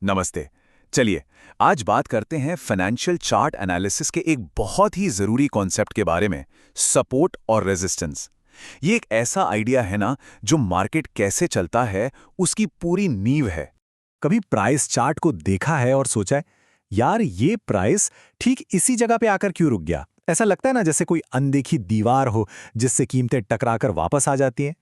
नमस्ते। चलिए, आज बात करते हैं फाइनेंशियल चार्ट एनालिसिस के एक बहुत ही ज़रूरी कॉन्सेप्ट के बारे में, सपोर्ट और रेजिस्टेंस। ये एक ऐसा आइडिया है ना, जो मार्केट कैसे चलता है, उसकी पूरी नींव है। कभी प्राइस चार्ट को देखा है और सोचा है, यार ये प्राइस ठीक इसी जगह पे आकर क्यों रुक गया? ऐसा लगता है ना जैसे कोई अनदेखी दीवार हो जिससे कीमतें टकराकर वापस आ जाती हैं।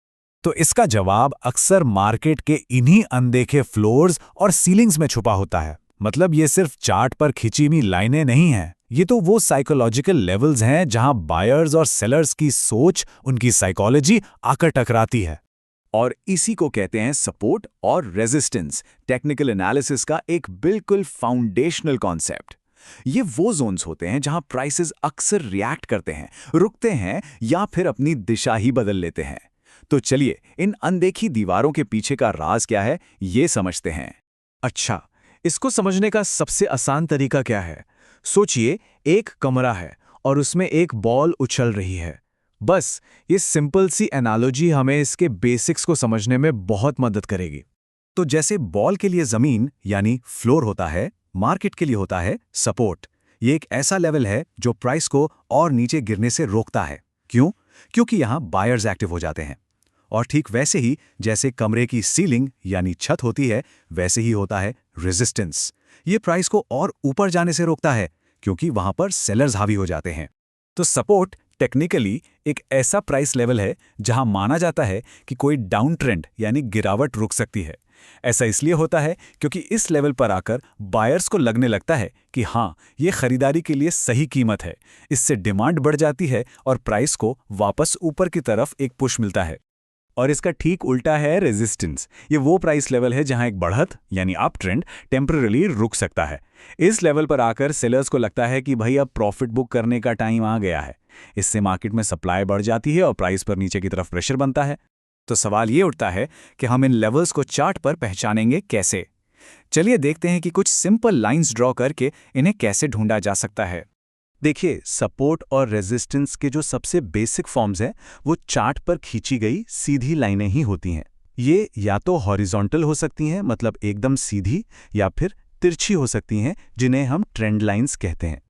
तो इसका जवाब अक्सर मार्केट के इन्हीं अनदेखे फ्लोर्स और सीलिंग्स में छुपा होता है। मतलब ये सिर्फ चार्ट पर खिंची हुई लाइनें नहीं हैं, ये तो वो साइकोलॉजिकल लेवल्स हैं जहां बायर्स और सेलर्स की सोच, उनकी साइकोलॉजी आकर टकराती है। और इसी को कहते हैं सपोर्ट और रेजिस्टेंस, टेक्निकल एनालिसिस का एक बिल्कुल फाउंडेशनल कॉन्सेप्ट। ये वो जोन्स होते हैं जहां प्राइसेस अक्सर रिएक्ट करते हैं, रुकते हैं या फिर अपनी दिशा ही बदल लेते हैं। तो चलिए, इन अनदेखी दीवारों के पीछे का राज क्या है, ये समझते हैं। अच्छा, इसको समझने का सबसे आसान तरीका क्या है? सोचिए, एक कमरा है और उसमें एक बॉल उछल रही है। बस ये सिंपल सी एनालॉजी हमें इसके बेसिक्स को समझने में बहुत मदद करेगी। तो जैसे बॉल के लिए जमीन यानी फ्लोर होता है, मार्केट के लिए होता है सपोर्ट। ये एक ऐसा लेवल है जो प्राइस को और नीचे गिरने से रोकता है। क्यों? क्योंकि यहाँ बायर्स एक्टिव हो जाते हैं। और ठीक वैसे ही जैसे कमरे की सीलिंग यानी छत होती है, वैसे ही होता है रेजिस्टेंस। ये प्राइस को और ऊपर जाने से रोकता है, क्योंकि वहां पर सेलर्स हावी हो जाते हैं। तो सपोर्ट टेक्निकली एक ऐसा प्राइस लेवल है जहां माना जाता है कि कोई डाउन ट्रेंड यानी गिरावट रुक सकती है। ऐसा इसलिए होता है क्योंकि इस लेवल पर आकर बायर्स को लगने लगता है कि हाँ, ये खरीदारी के लिए सही कीमत है। इससे डिमांड बढ़ जाती है और प्राइस को वापस ऊपर की तरफ एक पुश मिलता है। और इसका ठीक उल्टा है रेजिस्टेंस। ये वो प्राइस लेवल है जहां एक बढ़त यानी अप ट्रेंड टेम्पररी रुक सकता है। इस लेवल पर आकर सेलर्स को लगता है कि भाई अब प्रॉफिट बुक करने का टाइम आ गया है। इससे मार्केट में सप्लाई बढ़ जाती है और प्राइस पर नीचे की तरफ प्रेशर बनता है। तो सवाल ये उठता है कि हम इन लेवल्स को चार्ट पर पहचानेंगे कैसे। चलिए देखते हैं कि कुछ सिंपल लाइंस ड्रॉ करके इन्हें कैसे ढूंढा जा सकता है। देखिए, सपोर्ट और रेजिस्टेंस के जो सबसे बेसिक फॉर्म्स हैं, वो चार्ट पर खींची गई सीधी लाइनें ही होती हैं। ये या तो हॉरिजॉन्टल हो सकती हैं, मतलब एकदम सीधी, या फिर तिरछी हो सकती हैं, जिन्हें हम ट्रेंड लाइंस कहते हैं।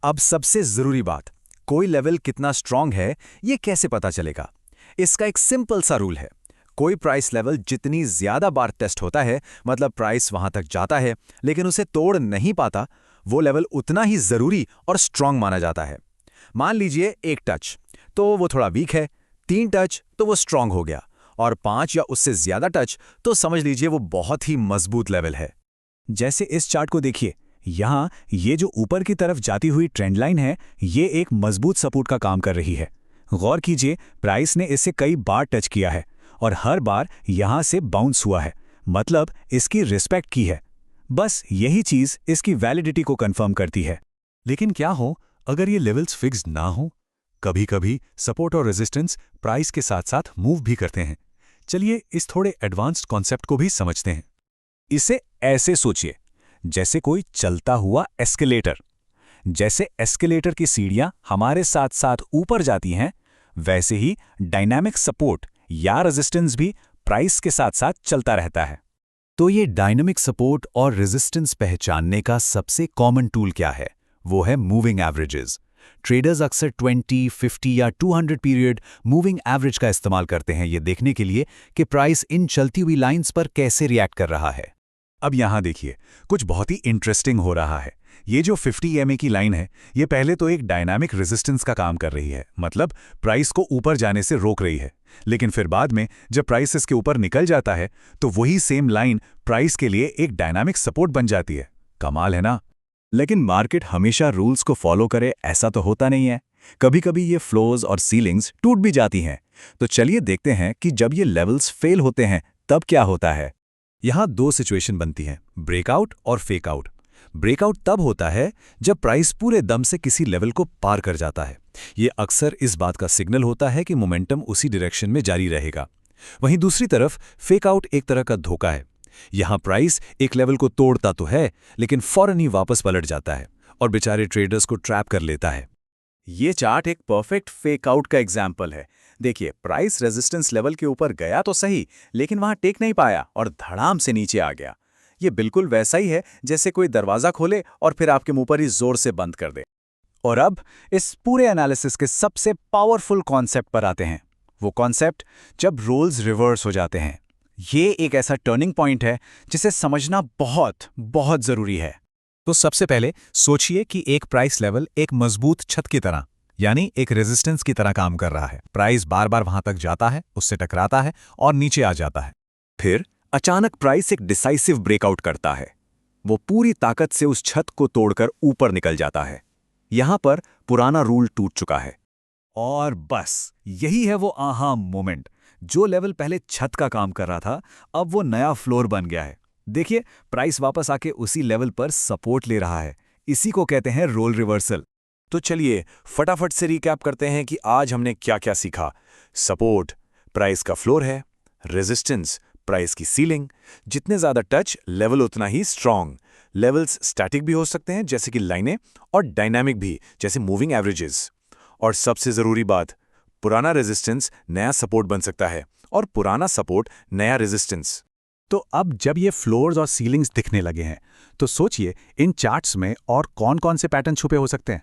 अब सबसे जरूरी बात, कोई लेवल कितना स्ट्रांग है, ये कैसे पता चलेगा? इसका एक सिंपल सा रूल है। कोई प्राइस लेवल जितनी ज्यादा बार टेस्ट होता है, मतलब प्राइस वहां तक जाता है लेकिन उसे तोड़ नहीं पाता, वो लेवल उतना ही जरूरी और स्ट्रांग माना जाता है। मान लीजिए 1 टच, तो वो थोड़ा वीक है। 3 टच तो वो स्ट्रांग हो गया, और 5 या उससे ज्यादा टच तो समझ लीजिए वो बहुत ही मजबूत लेवल है। जैसे इस चार्ट को देखिए, यहाँ ये जो ऊपर की तरफ जाती हुई ट्रेंड लाइन है, ये एक मजबूत सपोर्ट का काम कर रही है। गौर कीजिए, प्राइस ने इसे कई बार टच किया है और हर बार यहां से बाउंस हुआ है, मतलब इसकी रिस्पेक्ट की है। बस यही चीज इसकी वैलिडिटी को कंफर्म करती है। लेकिन क्या हो अगर ये लेवल्स फिक्स ना हो? कभी कभी सपोर्ट और रेजिस्टेंस प्राइस के साथ साथ मूव भी करते हैं। चलिए इस थोड़े एडवांस्ड कॉन्सेप्ट को भी समझते हैं। इसे ऐसे सोचिए, जैसे कोई चलता हुआ एस्केलेटर। जैसे एस्केलेटर की सीढ़ियां हमारे साथ साथ ऊपर जाती हैं, वैसे ही डायनामिक सपोर्ट या रेजिस्टेंस भी प्राइस के साथ साथ चलता रहता है। तो ये डायनामिक सपोर्ट और रेजिस्टेंस पहचानने का सबसे कॉमन टूल क्या है? वो है मूविंग एवरेजेस। ट्रेडर्स अक्सर 20, 50 या 200 पीरियड मूविंग एवरेज का इस्तेमाल करते हैं ये देखने के लिए कि प्राइस इन चलती हुई लाइंस पर कैसे रिएक्ट कर रहा है। अब यहां देखिए, कुछ बहुत ही इंटरेस्टिंग हो रहा है। ये जो 50 EMA की लाइन है, ये पहले तो एक डायनामिक रेजिस्टेंस का काम कर रही है, मतलब प्राइस को ऊपर जाने से रोक रही है। लेकिन फिर बाद में जब प्राइस इसके ऊपर निकल जाता है, तो वही सेम लाइन प्राइस के लिए एक डायनामिक सपोर्ट बन जाती है। कमाल है ना? लेकिन मार्केट हमेशा रूल्स को फॉलो करे ऐसा तो होता नहीं है। कभी कभी ये फ्लोर्स और सीलिंग्स टूट भी जाती हैं। तो चलिए देखते हैं कि जब ये लेवल्स फेल होते हैं तब क्या होता है। यहाँ 2 सिचुएशन बनती हैं, ब्रेकआउट और फेकआउट। ब्रेकआउट तब होता है जब प्राइस पूरे दम से किसी लेवल को पार कर जाता है। ये अक्सर इस बात का सिग्नल होता है कि मोमेंटम उसी डायरेक्शन में जारी रहेगा। वहीं दूसरी तरफ फेकआउट एक तरह का धोखा है। यहाँ प्राइस एक लेवल को तोड़ता तो है, लेकिन फौरन ही वापस पलट जाता है और बेचारे ट्रेडर्स को ट्रैप कर लेता है। ये चार्ट एक परफेक्ट फेकआउट का एग्जाम्पल है। देखिए, प्राइस रेजिस्टेंस लेवल के ऊपर गया तो सही, लेकिन वहां टेक नहीं पाया और धड़ाम से नीचे आ गया। ये बिल्कुल वैसा ही है जैसे कोई दरवाजा खोले और फिर आपके मुंह पर ही जोर से बंद कर दे। और अब इस पूरे एनालिसिस के सबसे पावरफुल कॉन्सेप्ट पर आते हैं। वो कॉन्सेप्ट जब रोल्स रिवर्स हो जाते हैं। ये एक ऐसा टर्निंग पॉइंट है जिसे समझना बहुत बहुत जरूरी है। तो सबसे पहले सोचिए कि एक प्राइस लेवल एक मजबूत छत की तरह, यानी एक रेजिस्टेंस की तरह काम कर रहा है। प्राइस बार बार वहां तक जाता है, उससे टकराता है और नीचे आ जाता है। फिर अचानक प्राइस एक डिसाइसिव ब्रेकआउट करता है। वो पूरी ताकत से उस छत को तोड़कर ऊपर निकल जाता है। यहां पर पुराना रूल टूट चुका है। और बस यही है वो आहा मोमेंट। जो लेवल पहले छत का काम कर रहा था, अब वो नया फ्लोर बन गया है। देखिए, प्राइस वापस आके उसी लेवल पर सपोर्ट ले रहा है। इसी को कहते हैं रोल रिवर्सल। तो चलिए फटाफट से रिकैप करते हैं कि आज हमने क्या क्या सीखा। सपोर्ट प्राइस का फ्लोर है, रेजिस्टेंस प्राइस की सीलिंग, जितने ज्यादा टच लेवल उतना ही स्ट्रांग। लेवल्स स्टैटिक भी हो सकते हैं जैसे कि लाइनें, और डायनामिक भी जैसे मूविंग एवरेजेस। और सबसे जरूरी बात, पुराना रेजिस्टेंस नया सपोर्ट बन सकता है और पुराना सपोर्ट नया रेजिस्टेंस। तो अब जब ये फ्लोर्स और सीलिंग्स दिखने लगे हैं, तो सोचिए इन चार्ट्स में और कौन-कौन से पैटर्न छुपे हो सकते हैं।